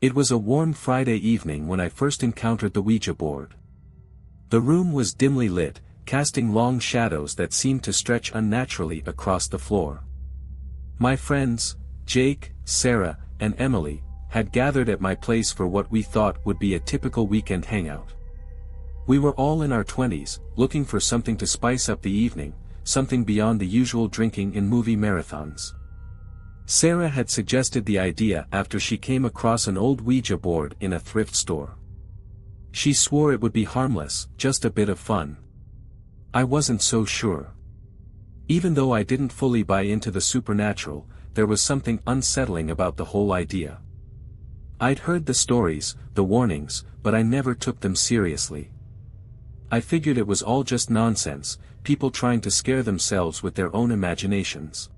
It was a warm Friday evening when I first encountered the Ouija board. The room was dimly lit, casting long shadows that seemed to stretch unnaturally across the floor. My friends, Jake, Sarah, and Emily, had gathered at my place for what we thought would be a typical weekend hangout. We were all in our 20s, looking for something to spice up the evening, something beyond the usual drinking in movie marathons. Sarah had suggested the idea after she came across an old Ouija board in a thrift store. She swore it would be harmless, just a bit of fun. I wasn't so sure. Even though I didn't fully buy into the supernatural, there was something unsettling about the whole idea. I'd heard the stories, the warnings, but I never took them seriously. I figured it was all just nonsense, people trying to scare themselves with their own imaginations.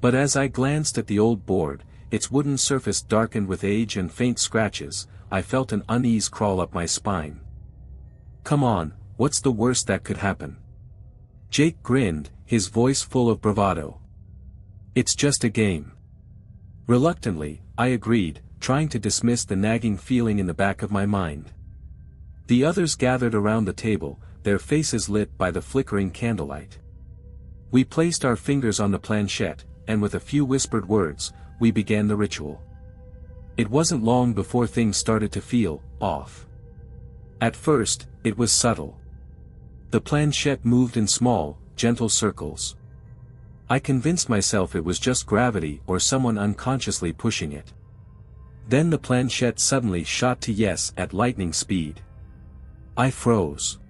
But as I glanced at the old board, its wooden surface darkened with age and faint scratches, I felt an unease crawl up my spine. Come on, what's the worst that could happen? Jake grinned, his voice full of bravado. It's just a game. Reluctantly, I agreed, trying to dismiss the nagging feeling in the back of my mind. The others gathered around the table, their faces lit by the flickering candlelight. We placed our fingers on the planchette, and with a few whispered words, we began the ritual. It wasn't long before things started to feel off. At first, it was subtle. The planchette moved in small, gentle circles. I convinced myself it was just gravity or someone unconsciously pushing it. Then the planchette suddenly shot to yes at lightning speed. I froze.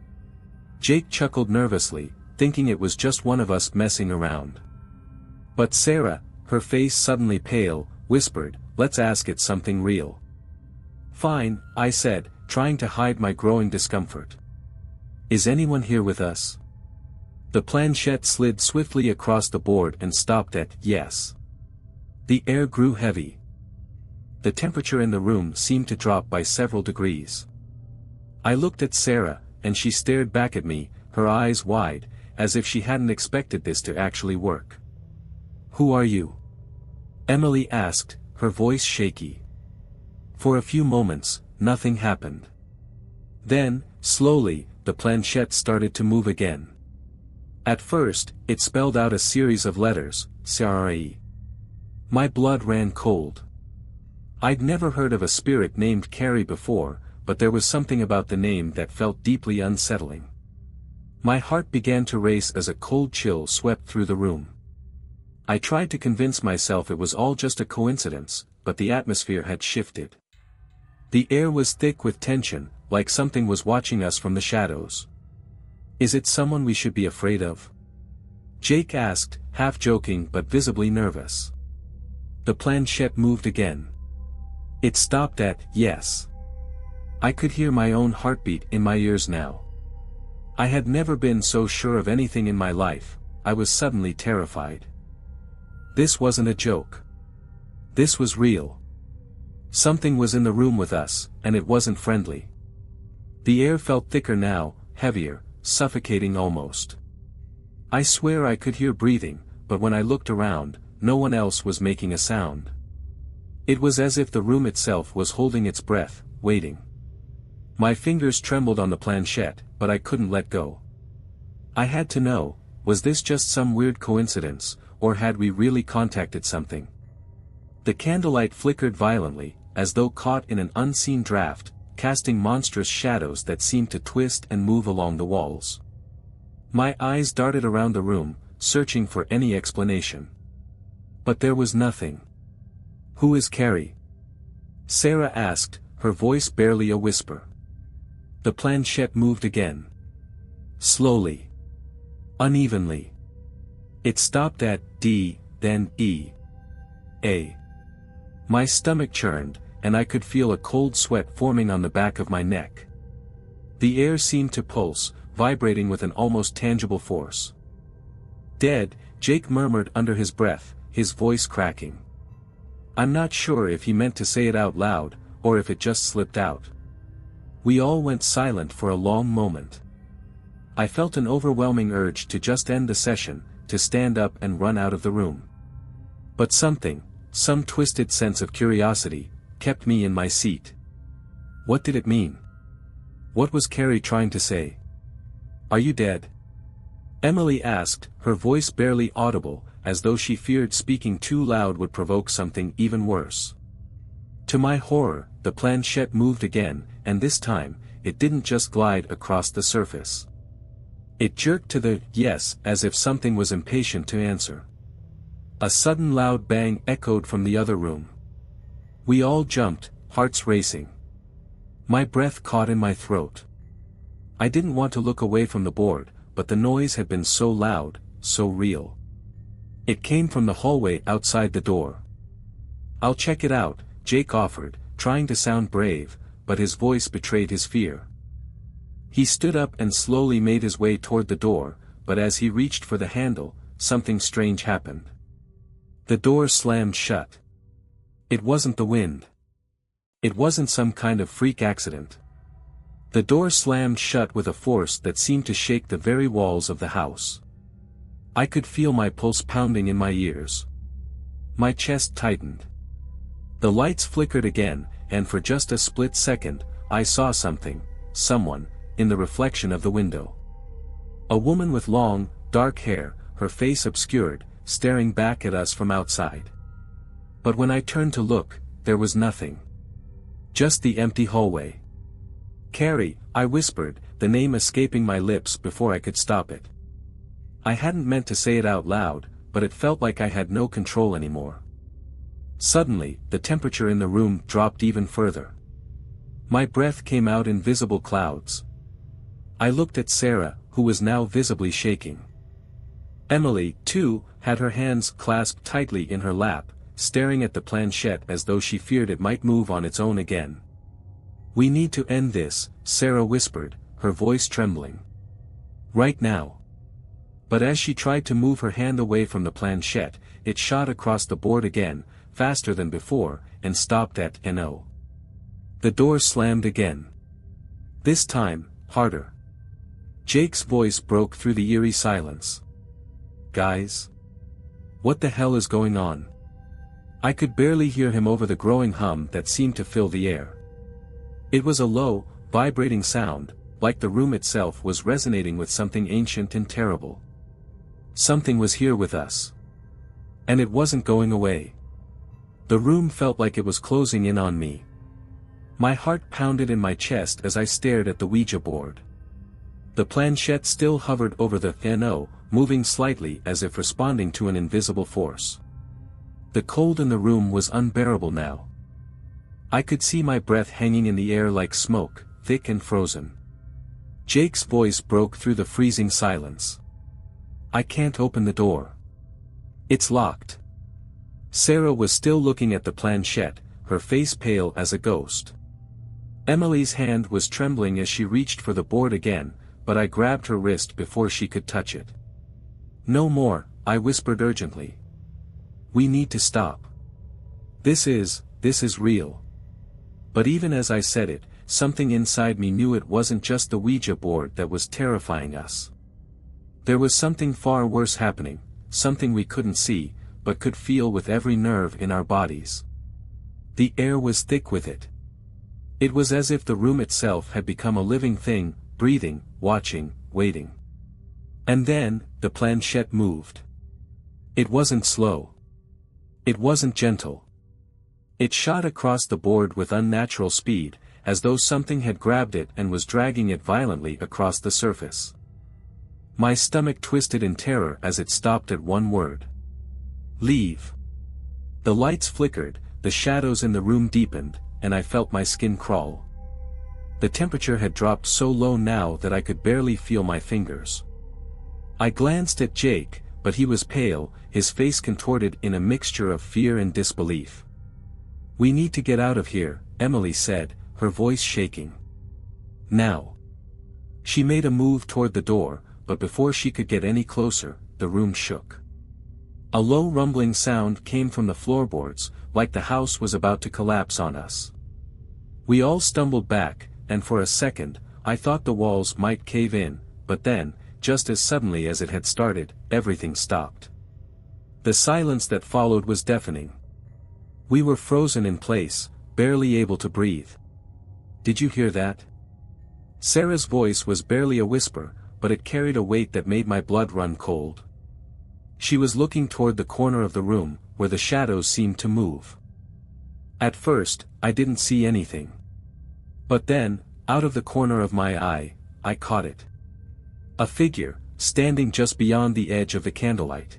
Jake chuckled nervously, thinking it was just one of us messing around. But Sarah, her face suddenly pale, whispered, "Let's ask it something real." "Fine," I said, trying to hide my growing discomfort. "Is anyone here with us?" The planchette slid swiftly across the board and stopped at yes. The air grew heavy. The temperature in the room seemed to drop by several degrees. I looked at Sarah, and she stared back at me, her eyes wide, as if she hadn't expected this to actually work. "Who are you?" Emily asked, her voice shaky. For a few moments, nothing happened. Then, slowly, the planchette started to move again. At first, it spelled out a series of letters, CRE. My blood ran cold. I'd never heard of a spirit named Carrie before, but there was something about the name that felt deeply unsettling. My heart began to race as a cold chill swept through the room. I tried to convince myself it was all just a coincidence, but the atmosphere had shifted. The air was thick with tension, like something was watching us from the shadows. "Is it someone we should be afraid of?" Jake asked, half joking but visibly nervous. The planchette moved again. It stopped at yes. I could hear my own heartbeat in my ears now. I had never been so sure of anything in my life. I was suddenly terrified. This wasn't a joke. This was real. Something was in the room with us, and it wasn't friendly. The air felt thicker now, heavier, suffocating almost. I swear I could hear breathing, but when I looked around, no one else was making a sound. It was as if the room itself was holding its breath, waiting. My fingers trembled on the planchette, but I couldn't let go. I had to know, was this just some weird coincidence, or had we really contacted something? The candlelight flickered violently, as though caught in an unseen draft, casting monstrous shadows that seemed to twist and move along the walls. My eyes darted around the room, searching for any explanation. But there was nothing. "Who is Carrie?" Sarah asked, her voice barely a whisper. The planchette moved again. Slowly. Unevenly. It stopped at D, then E. A. My stomach churned, and I could feel a cold sweat forming on the back of my neck. The air seemed to pulse, vibrating with an almost tangible force. "Dead," Jake murmured under his breath, his voice cracking. I'm not sure if he meant to say it out loud, or if it just slipped out. We all went silent for a long moment. I felt an overwhelming urge to just end the session, to stand up and run out of the room. But some twisted sense of curiosity, kept me in my seat. What did it mean? What was Carrie trying to say? Are you dead? Emily asked, her voice barely audible, as though she feared speaking too loud would provoke something even worse. To my horror, the planchette moved again, and this time, it didn't just glide across the surface. It jerked to the yes as if something was impatient to answer. A sudden loud bang echoed from the other room. We all jumped, hearts racing. My breath caught in my throat. I didn't want to look away from the board, but the noise had been so loud, so real. It came from the hallway outside the door. I'll check it out, Jake offered, trying to sound brave, but his voice betrayed his fear. He stood up and slowly made his way toward the door, but as he reached for the handle, something strange happened. The door slammed shut. It wasn't the wind. It wasn't some kind of freak accident. The door slammed shut with a force that seemed to shake the very walls of the house. I could feel my pulse pounding in my ears. My chest tightened. The lights flickered again, and for just a split second, I saw someone, in the reflection of the window. A woman with long, dark hair, her face obscured, staring back at us from outside. But when I turned to look, there was nothing. Just the empty hallway. Carrie, I whispered, the name escaping my lips before I could stop it. I hadn't meant to say it out loud, but it felt like I had no control anymore. Suddenly, the temperature in the room dropped even further. My breath came out in visible clouds. I looked at Sarah, who was now visibly shaking. Emily, too, had her hands clasped tightly in her lap, staring at the planchette as though she feared it might move on its own again. We need to end this, Sarah whispered, her voice trembling. Right now. But as she tried to move her hand away from the planchette, it shot across the board again, faster than before, and stopped at "No." The door slammed again. This time, harder. Jake's voice broke through the eerie silence. Guys? What the hell is going on? I could barely hear him over the growing hum that seemed to fill the air. It was a low, vibrating sound, like the room itself was resonating with something ancient and terrible. Something was here with us. And it wasn't going away. The room felt like it was closing in on me. My heart pounded in my chest as I stared at the Ouija board. The planchette still hovered over the "No," moving slightly as if responding to an invisible force. The cold in the room was unbearable now. I could see my breath hanging in the air like smoke, thick and frozen. Jake's voice broke through the freezing silence. I can't open the door. It's locked. Sarah was still looking at the planchette, her face pale as a ghost. Emily's hand was trembling as she reached for the board again, but I grabbed her wrist before she could touch it. No more, I whispered urgently. We need to stop. This is real. But even as I said it, something inside me knew it wasn't just the Ouija board that was terrifying us. There was something far worse happening, something we couldn't see, but could feel with every nerve in our bodies. The air was thick with it. It was as if the room itself had become a living thing, breathing, watching, waiting. And then, the planchette moved. It wasn't slow. It wasn't gentle. It shot across the board with unnatural speed, as though something had grabbed it and was dragging it violently across the surface. My stomach twisted in terror as it stopped at one word. Leave. The lights flickered, the shadows in the room deepened, and I felt my skin crawl. The temperature had dropped so low now that I could barely feel my fingers. I glanced at Jake, but he was pale, his face contorted in a mixture of fear and disbelief. We need to get out of here, Emily said, her voice shaking. Now. She made a move toward the door, but before she could get any closer, the room shook. A low rumbling sound came from the floorboards, like the house was about to collapse on us. We all stumbled back, and for a second, I thought the walls might cave in, but then, just as suddenly as it had started, everything stopped. The silence that followed was deafening. We were frozen in place, barely able to breathe. "Did you hear that?" Sarah's voice was barely a whisper, but it carried a weight that made my blood run cold. She was looking toward the corner of the room, where the shadows seemed to move. At first, I didn't see anything. But then, out of the corner of my eye, I caught it. A figure, standing just beyond the edge of the candlelight.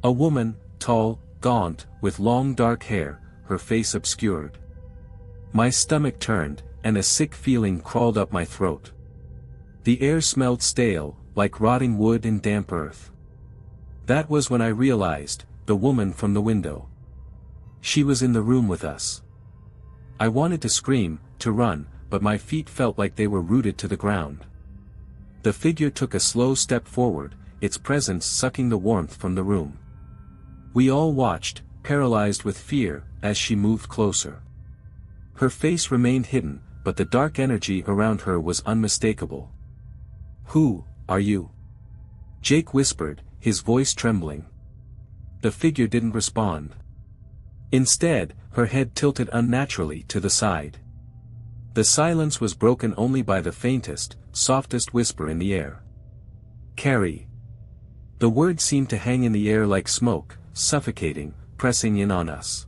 A woman, tall, gaunt, with long dark hair, her face obscured. My stomach turned, and a sick feeling crawled up my throat. The air smelled stale, like rotting wood and damp earth. That was when I realized, the woman from the window. She was in the room with us. I wanted to scream, to run, but my feet felt like they were rooted to the ground. The figure took a slow step forward, its presence sucking the warmth from the room. We all watched, paralyzed with fear, as she moved closer. Her face remained hidden, but the dark energy around her was unmistakable. "Who are you?" Jake whispered, his voice trembling. The figure didn't respond. Instead, her head tilted unnaturally to the side. The silence was broken only by the faintest, softest whisper in the air. "Carrie." The word seemed to hang in the air like smoke, suffocating, pressing in on us.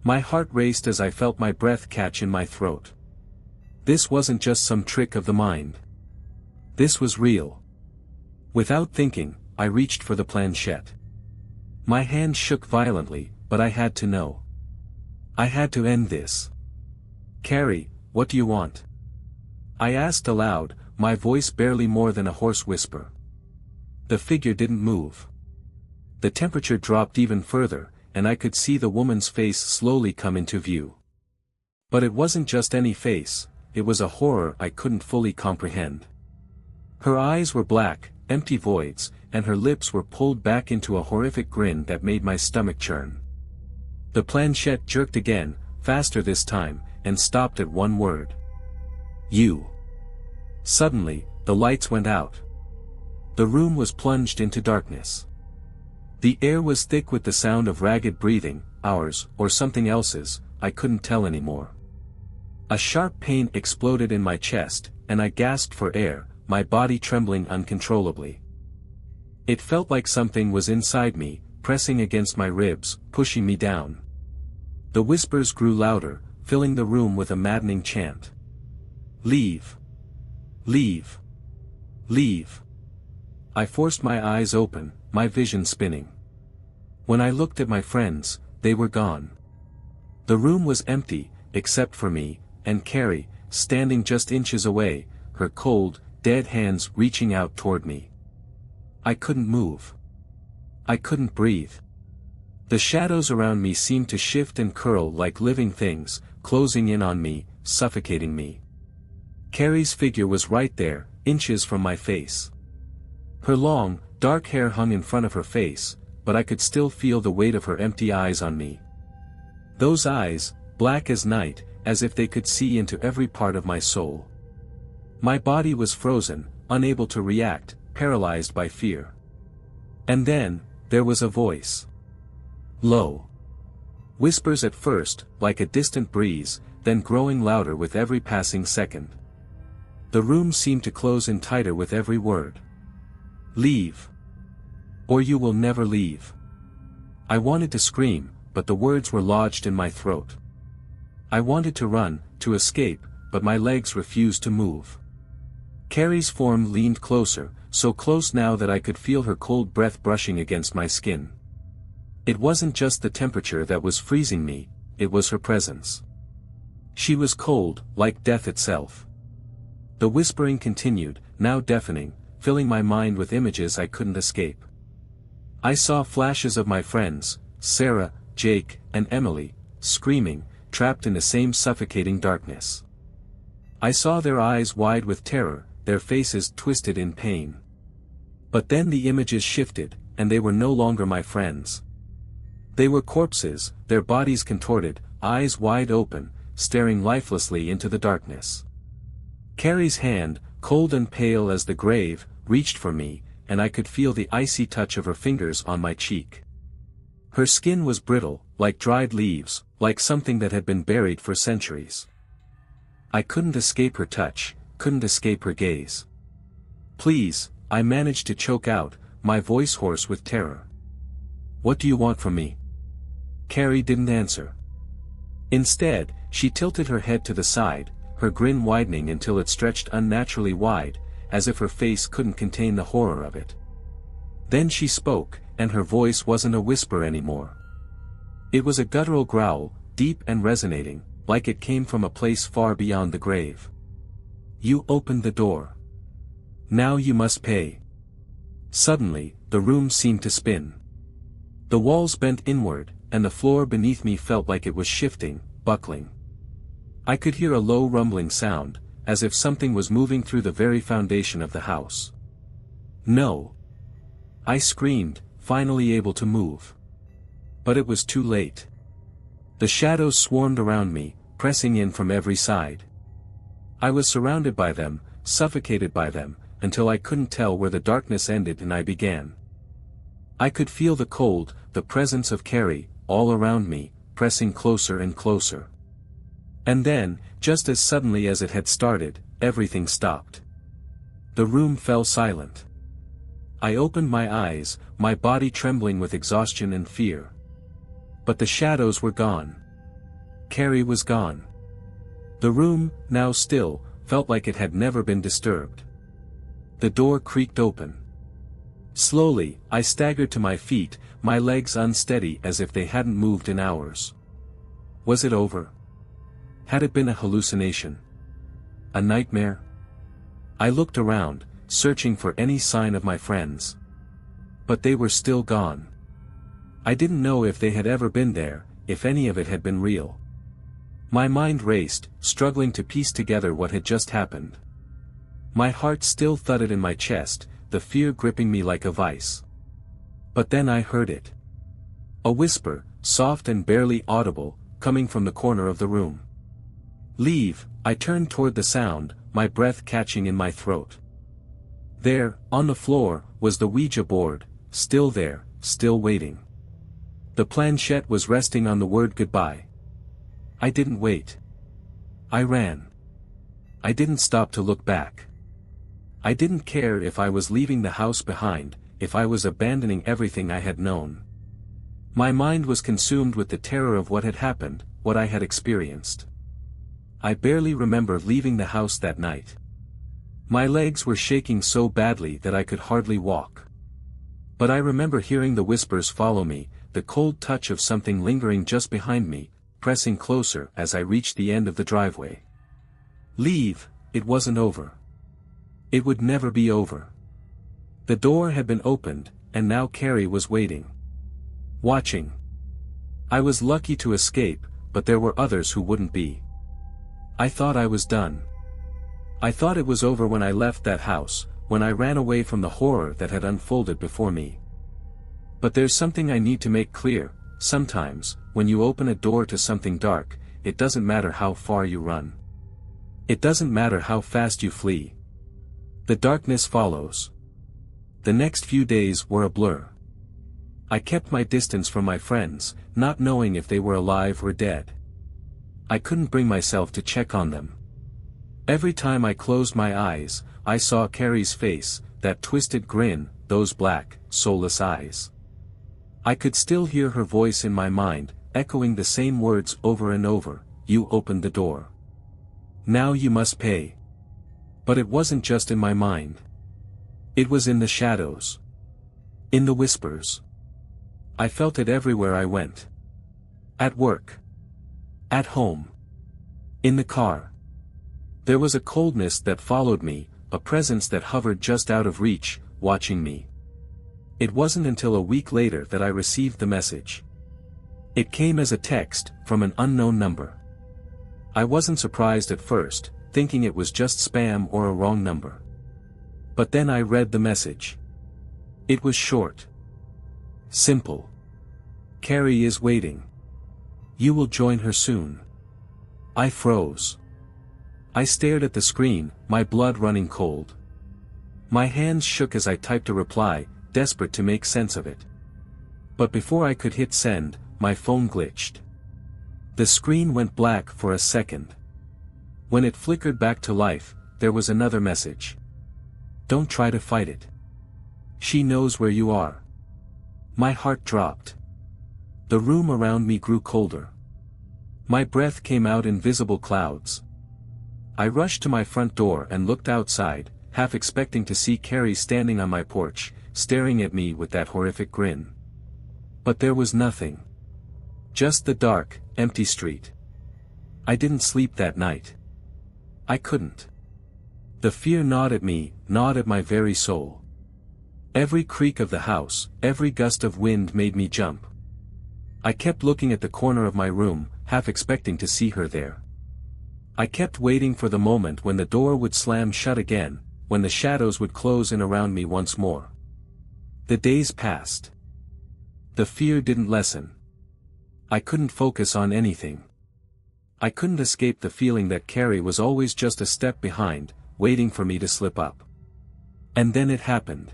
My heart raced as I felt my breath catch in my throat. This wasn't just some trick of the mind. This was real. Without thinking, I reached for the planchette. My hand shook violently, but I had to know. I had to end this. "Carrie, what do you want?" I asked aloud, my voice barely more than a hoarse whisper. The figure didn't move. The temperature dropped even further, and I could see the woman's face slowly come into view. But it wasn't just any face, it was a horror I couldn't fully comprehend. Her eyes were black, empty voids, and her lips were pulled back into a horrific grin that made my stomach churn. The planchette jerked again, faster this time, and stopped at one word. "You." Suddenly, the lights went out. The room was plunged into darkness. The air was thick with the sound of ragged breathing, ours, or something else's, I couldn't tell anymore. A sharp pain exploded in my chest, and I gasped for air, my body trembling uncontrollably. It felt like something was inside me, pressing against my ribs, pushing me down. The whispers grew louder, filling the room with a maddening chant. "Leave. Leave. Leave." I forced my eyes open, my vision spinning. When I looked at my friends, they were gone. The room was empty, except for me, and Carrie, standing just inches away, her cold, dead hands reaching out toward me. I couldn't move. I couldn't breathe. The shadows around me seemed to shift and curl like living things, closing in on me, suffocating me. Carrie's figure was right there, inches from my face. Her long, dark hair hung in front of her face, but I could still feel the weight of her empty eyes on me. Those eyes, black as night, as if they could see into every part of my soul. My body was frozen, unable to react, paralyzed by fear. And then, there was a voice. Low. Whispers at first, like a distant breeze, then growing louder with every passing second. The room seemed to close in tighter with every word. "Leave. Or you will never leave." I wanted to scream, but the words were lodged in my throat. I wanted to run, to escape, but my legs refused to move. Carrie's form leaned closer, so close now that I could feel her cold breath brushing against my skin. It wasn't just the temperature that was freezing me, it was her presence. She was cold, like death itself. The whispering continued, now deafening, filling my mind with images I couldn't escape. I saw flashes of my friends, Sarah, Jake, and Emily, screaming, trapped in the same suffocating darkness. I saw their eyes wide with terror, their faces twisted in pain. But then the images shifted, and they were no longer my friends. They were corpses, their bodies contorted, eyes wide open, staring lifelessly into the darkness. Carrie's hand, cold and pale as the grave, reached for me, and I could feel the icy touch of her fingers on my cheek. Her skin was brittle, like dried leaves, like something that had been buried for centuries. I couldn't escape her touch, couldn't escape her gaze. "Please," I managed to choke out, my voice hoarse with terror. "What do you want from me?" Carrie didn't answer. Instead, she tilted her head to the side, her grin widening until it stretched unnaturally wide, as if her face couldn't contain the horror of it. Then she spoke, and her voice wasn't a whisper anymore. It was a guttural growl, deep and resonating, like it came from a place far beyond the grave. "You opened the door. Now you must pay." Suddenly, the room seemed to spin. The walls bent inward, and the floor beneath me felt like it was shifting, buckling. I could hear a low rumbling sound, as if something was moving through the very foundation of the house. "No!" I screamed, finally able to move. But it was too late. The shadows swarmed around me, pressing in from every side. I was surrounded by them, suffocated by them, until I couldn't tell where the darkness ended and I began. I could feel the cold, the presence of Carrie, all around me, pressing closer and closer. And then, just as suddenly as it had started, everything stopped. The room fell silent. I opened my eyes, my body trembling with exhaustion and fear. But the shadows were gone. Carrie was gone. The room, now still, felt like it had never been disturbed. The door creaked open. Slowly, I staggered to my feet, my legs unsteady as if they hadn't moved in hours. Was it over? Had it been a hallucination? A nightmare? I looked around, searching for any sign of my friends. But they were still gone. I didn't know if they had ever been there, if any of it had been real. My mind raced, struggling to piece together what had just happened. My heart still thudded in my chest, the fear gripping me like a vice. But then I heard it. A whisper, soft and barely audible, coming from the corner of the room. "Leave." I turned toward the sound, my breath catching in my throat. There, on the floor, was the Ouija board, still there, still waiting. The planchette was resting on the word goodbye. I didn't wait. I ran. I didn't stop to look back. I didn't care if I was leaving the house behind, if I was abandoning everything I had known. My mind was consumed with the terror of what had happened, what I had experienced. I barely remember leaving the house that night. My legs were shaking so badly that I could hardly walk. But I remember hearing the whispers follow me, the cold touch of something lingering just behind me, pressing closer as I reached the end of the driveway. Leave, it wasn't over. It would never be over. The door had been opened, and now Carrie was waiting. Watching. I was lucky to escape, but there were others who wouldn't be. I thought I was done. I thought it was over when I left that house, when I ran away from the horror that had unfolded before me. But there's something I need to make clear: sometimes, when you open a door to something dark, it doesn't matter how far you run. It doesn't matter how fast you flee. The darkness follows. The next few days were a blur. I kept my distance from my friends, not knowing if they were alive or dead. I couldn't bring myself to check on them. Every time I closed my eyes, I saw Carrie's face, that twisted grin, those black, soulless eyes. I could still hear her voice in my mind, echoing the same words over and over: "You opened the door. Now you must pay." But it wasn't just in my mind. It was in the shadows. In the whispers. I felt it everywhere I went. At work. At home. In the car. There was a coldness that followed me, a presence that hovered just out of reach, watching me. It wasn't until a week later that I received the message. It came as a text, from an unknown number. I wasn't surprised at first, thinking it was just spam or a wrong number. But then I read the message. It was short. Simple. "Carrie is waiting. You will join her soon." I froze. I stared at the screen, my blood running cold. My hands shook as I typed a reply, desperate to make sense of it. But before I could hit send, my phone glitched. The screen went black for a second. When it flickered back to life, there was another message. Don't try to fight it. She knows where you are. My heart dropped. The room around me grew colder. My breath came out in visible clouds. I rushed to my front door and looked outside, half expecting to see Carrie standing on my porch, staring at me with that horrific grin. But there was nothing. Just the dark, empty street. I didn't sleep that night. I couldn't. The fear gnawed at me, gnawed at my very soul. Every creak of the house, every gust of wind made me jump. I kept looking at the corner of my room, half expecting to see her there. I kept waiting for the moment when the door would slam shut again, when the shadows would close in around me once more. The days passed. The fear didn't lessen. I couldn't focus on anything. I couldn't escape the feeling that Carrie was always just a step behind, waiting for me to slip up. And then it happened.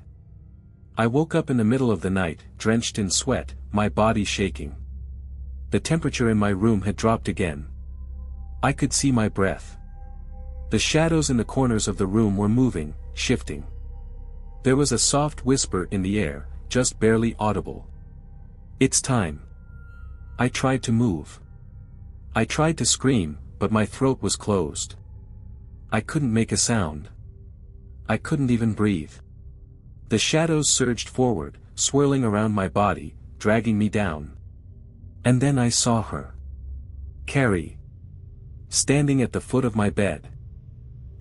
I woke up in the middle of the night, drenched in sweat, my body shaking. The temperature in my room had dropped again. I could see my breath. The shadows in the corners of the room were moving, shifting. There was a soft whisper in the air, just barely audible. It's time. I tried to move. I tried to scream, but my throat was closed. I couldn't make a sound. I couldn't even breathe. The shadows surged forward, swirling around my body, dragging me down. And then I saw her. Carrie. Standing at the foot of my bed.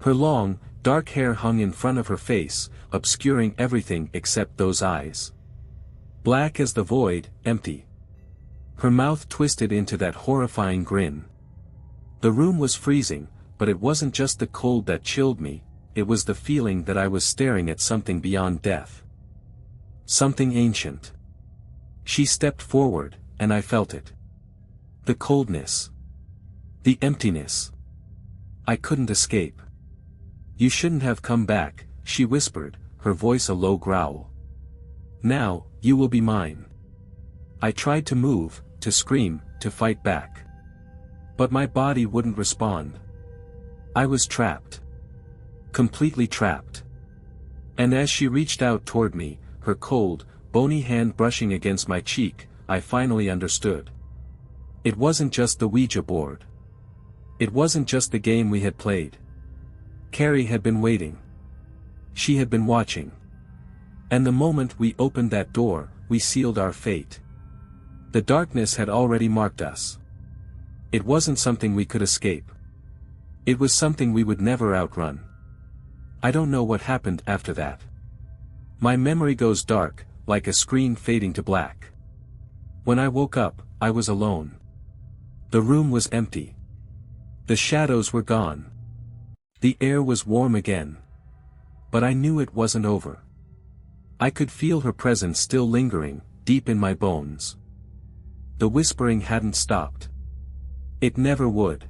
Her long, dark hair hung in front of her face, obscuring everything except those eyes. Black as the void, empty. Her mouth twisted into that horrifying grin. The room was freezing, but it wasn't just the cold that chilled me, it was the feeling that I was staring at something beyond death. Something ancient. She stepped forward, and I felt it. The coldness. The emptiness. I couldn't escape. You shouldn't have come back, she whispered, her voice a low growl. Now, you will be mine. I tried to move, to scream, to fight back. But my body wouldn't respond. I was trapped. Completely trapped. And as she reached out toward me, her cold, bony hand brushing against my cheek, I finally understood. It wasn't just the Ouija board. It wasn't just the game we had played. Carrie had been waiting. She had been watching. And the moment we opened that door, we sealed our fate. The darkness had already marked us. It wasn't something we could escape. It was something we would never outrun. I don't know what happened after that. My memory goes dark, like a screen fading to black. When I woke up, I was alone. The room was empty. The shadows were gone. The air was warm again. But I knew it wasn't over. I could feel her presence still lingering, deep in my bones. The whispering hadn't stopped. It never would.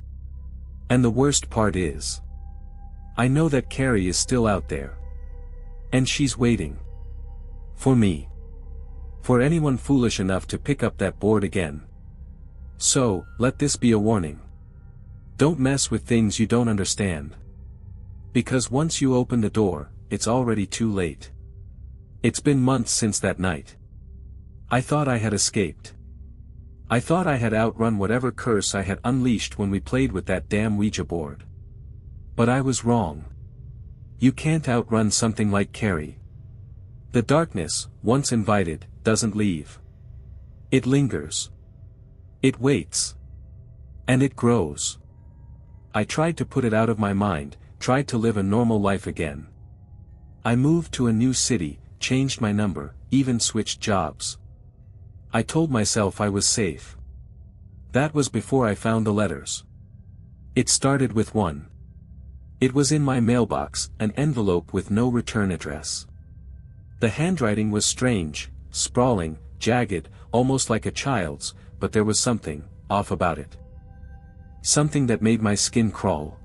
And the worst part is, I know that Carrie is still out there. And she's waiting. For me. For anyone foolish enough to pick up that board again. So, let this be a warning. Don't mess with things you don't understand. Because once you open the door, it's already too late. It's been months since that night. I thought I had escaped. I thought I had outrun whatever curse I had unleashed when we played with that damn Ouija board. But I was wrong. You can't outrun something like Carrie. The darkness, once invited, doesn't leave. It lingers. It waits. And it grows. I tried to put it out of my mind, tried to live a normal life again. I moved to a new city, changed my number, even switched jobs. I told myself I was safe. That was before I found the letters. It started with one. It was in my mailbox, an envelope with no return address. The handwriting was strange, sprawling, jagged, almost like a child's, but there was something off about it. Something that made my skin crawl.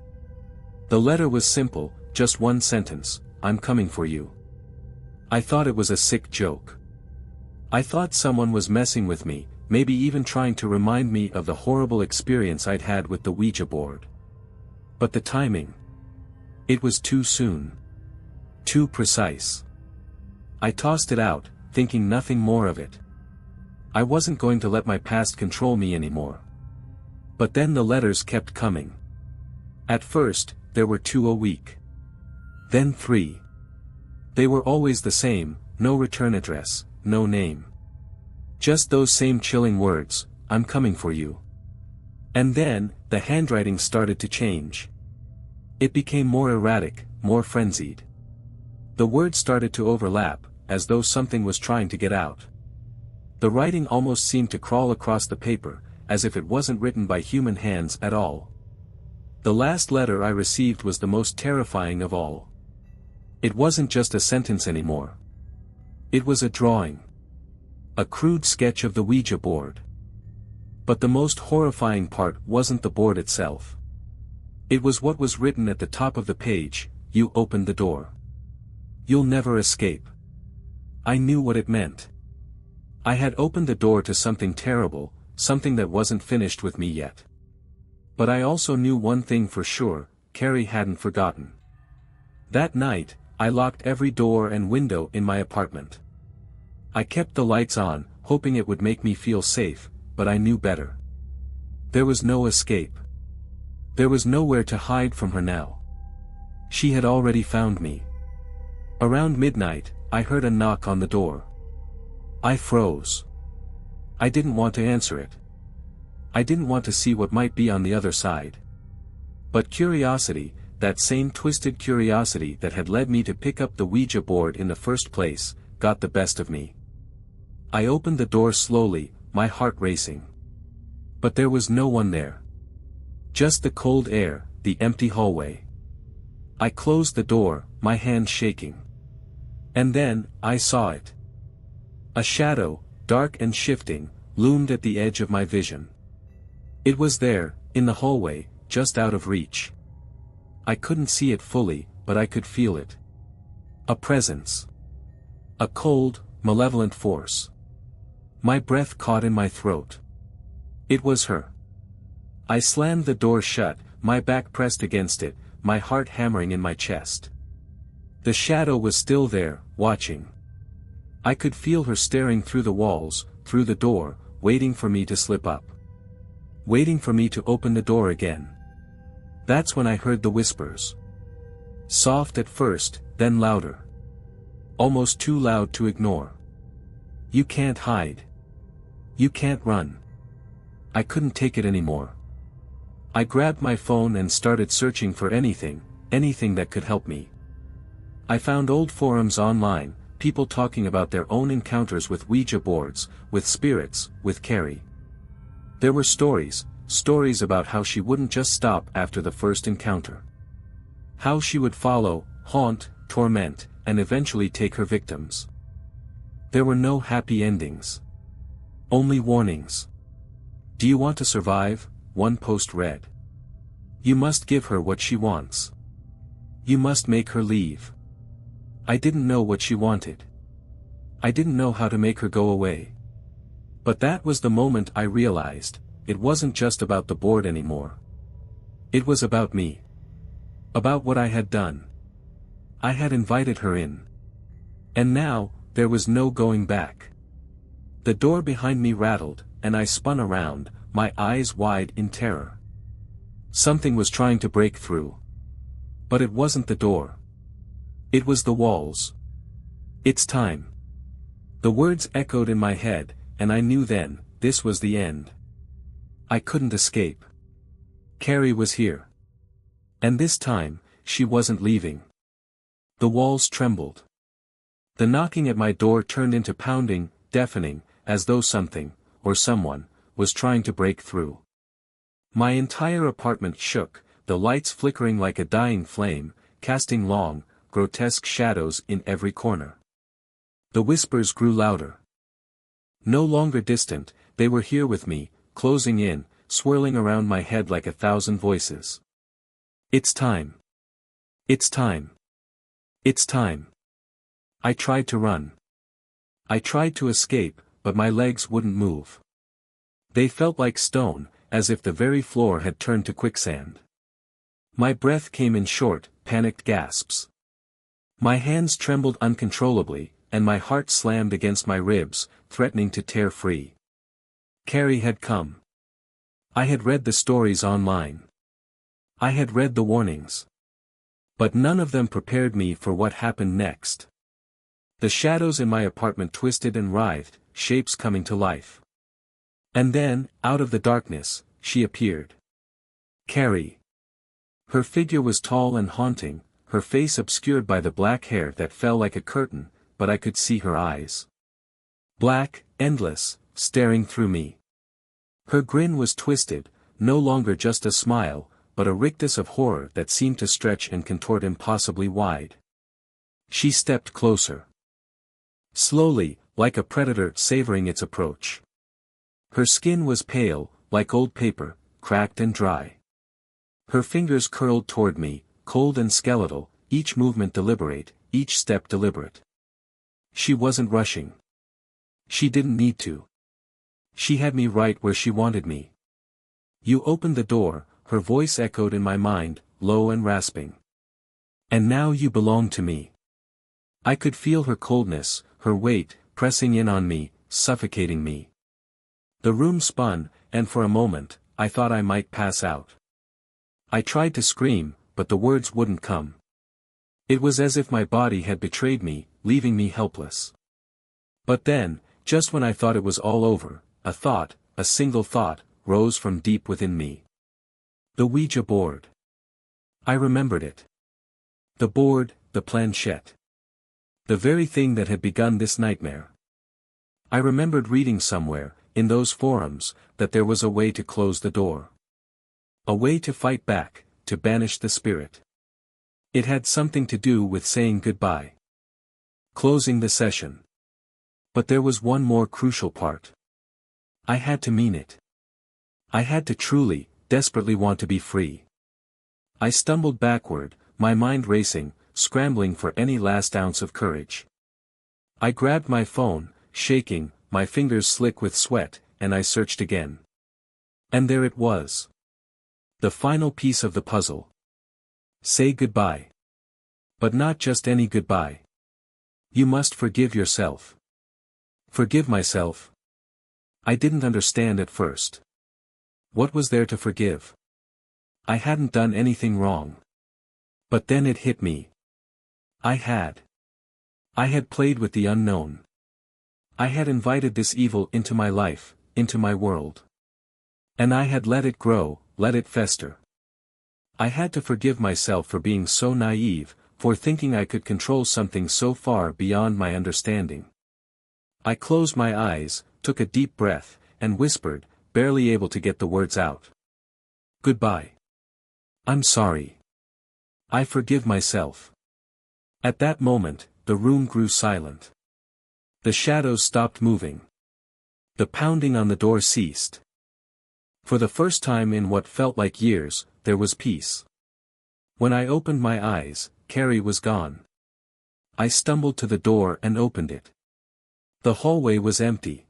The letter was simple, just one sentence, "I'm coming for you." I thought it was a sick joke. I thought someone was messing with me, maybe even trying to remind me of the horrible experience I'd had with the Ouija board. But the timing. It was too soon. Too precise. I tossed it out, thinking nothing more of it. I wasn't going to let my past control me anymore. But then the letters kept coming. At first, there were 2 a week. Then 3. They were always the same, no return address, no name. Just those same chilling words, "I'm coming for you." And then, the handwriting started to change. It became more erratic, more frenzied. The words started to overlap, as though something was trying to get out. The writing almost seemed to crawl across the paper, as if it wasn't written by human hands at all. The last letter I received was the most terrifying of all. It wasn't just a sentence anymore. It was a drawing. A crude sketch of the Ouija board. But the most horrifying part wasn't the board itself. It was what was written at the top of the page: "You opened the door. You'll never escape." I knew what it meant. I had opened the door to something terrible, something that wasn't finished with me yet. But I also knew one thing for sure: Carrie hadn't forgotten. That night, I locked every door and window in my apartment. I kept the lights on, hoping it would make me feel safe, but I knew better. There was no escape. There was nowhere to hide from her now. She had already found me. Around midnight, I heard a knock on the door. I froze. I didn't want to answer it. I didn't want to see what might be on the other side. But curiosity, that same twisted curiosity that had led me to pick up the Ouija board in the first place, got the best of me. I opened the door slowly, my heart racing. But there was no one there. Just the cold air, the empty hallway. I closed the door, my hands shaking. And then, I saw it. A shadow, dark and shifting, loomed at the edge of my vision. It was there, in the hallway, just out of reach. I couldn't see it fully, but I could feel it. A presence. A cold, malevolent force. My breath caught in my throat. It was her. I slammed the door shut, my back pressed against it, my heart hammering in my chest. The shadow was still there, watching. I could feel her staring through the walls, through the door, waiting for me to slip up. Waiting for me to open the door again. That's when I heard the whispers. Soft at first, then louder. Almost too loud to ignore. "You can't hide. You can't run." I couldn't take it anymore. I grabbed my phone and started searching for anything that could help me. I found old forums online, people talking about their own encounters with Ouija boards, with spirits, with Carrie. There were stories about how she wouldn't just stop after the first encounter. How she would follow, haunt, torment, and eventually take her victims. There were no happy endings. Only warnings. "Do you want to survive?" one post read. "You must give her what she wants. You must make her leave." I didn't know what she wanted. I didn't know how to make her go away. But that was the moment I realized, it wasn't just about the board anymore. It was about me. About what I had done. I had invited her in. And now, there was no going back. The door behind me rattled, and I spun around, my eyes wide in terror. Something was trying to break through. But it wasn't the door. It was the walls. "It's time." The words echoed in my head, and I knew then, this was the end. I couldn't escape. Carrie was here. And this time, she wasn't leaving. The walls trembled. The knocking at my door turned into pounding, deafening, as though something, or someone, was trying to break through. My entire apartment shook, the lights flickering like a dying flame, casting long, grotesque shadows in every corner. The whispers grew louder. No longer distant, they were here with me, closing in, swirling around my head like 1,000 voices. "It's time. It's time. It's time." I tried to run. I tried to escape, but my legs wouldn't move. They felt like stone, as if the very floor had turned to quicksand. My breath came in short, panicked gasps. My hands trembled uncontrollably, and my heart slammed against my ribs, threatening to tear free. Carrie had come. I had read the stories online. I had read the warnings. But none of them prepared me for what happened next. The shadows in my apartment twisted and writhed, shapes coming to life. And then, out of the darkness, she appeared. Carrie. Her figure was tall and haunting, her face obscured by the black hair that fell like a curtain, but I could see her eyes. Black, endless, staring through me. Her grin was twisted, no longer just a smile, but a rictus of horror that seemed to stretch and contort impossibly wide. She stepped closer. Slowly, like a predator savoring its approach. Her skin was pale, like old paper, cracked and dry. Her fingers curled toward me, cold and skeletal, each movement deliberate, each step deliberate. She wasn't rushing. She didn't need to. She had me right where she wanted me. You opened the door, her voice echoed in my mind, low and rasping. And now you belong to me. I could feel her coldness, her weight, pressing in on me, suffocating me. The room spun, and for a moment, I thought I might pass out. I tried to scream, but the words wouldn't come. It was as if my body had betrayed me, leaving me helpless. But then, just when I thought it was all over, a thought, a single thought, rose from deep within me. The Ouija board. I remembered it. The board, the planchette. The very thing that had begun this nightmare. I remembered reading somewhere, in those forums, that there was a way to close the door. A way to fight back, to banish the spirit. It had something to do with saying goodbye. Closing the session. But there was one more crucial part. I had to mean it. I had to truly, desperately want to be free. I stumbled backward, my mind racing, scrambling for any last ounce of courage. I grabbed my phone, shaking, my fingers slick with sweat, and I searched again. And there it was. The final piece of the puzzle. Say goodbye. But not just any goodbye. You must forgive yourself. Forgive myself? I didn't understand at first. What was there to forgive? I hadn't done anything wrong. But then it hit me. I had played with the unknown. I had invited this evil into my life, into my world. And I had let it grow, let it fester. I had to forgive myself for being so naive, for thinking I could control something so far beyond my understanding. I closed my eyes, took a deep breath, and whispered, barely able to get the words out. Goodbye. I'm sorry. I forgive myself. At that moment, the room grew silent. The shadows stopped moving. The pounding on the door ceased. For the first time in what felt like years, there was peace. When I opened my eyes, Carrie was gone. I stumbled to the door and opened it. The hallway was empty.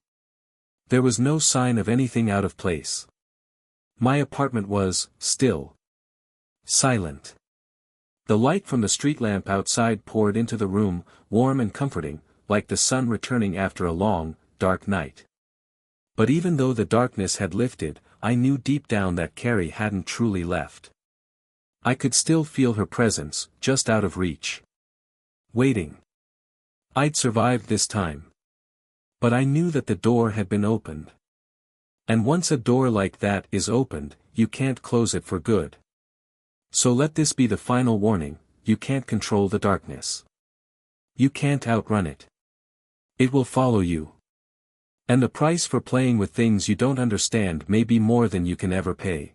There was no sign of anything out of place. My apartment was still. Silent. The light from the street lamp outside poured into the room, warm and comforting, like the sun returning after a long, dark night. But even though the darkness had lifted, I knew deep down that Carrie hadn't truly left. I could still feel her presence, just out of reach. Waiting. I'd survived this time. But I knew that the door had been opened. And once a door like that is opened, you can't close it for good. So let this be the final warning, you can't control the darkness. You can't outrun it. It will follow you. And the price for playing with things you don't understand may be more than you can ever pay.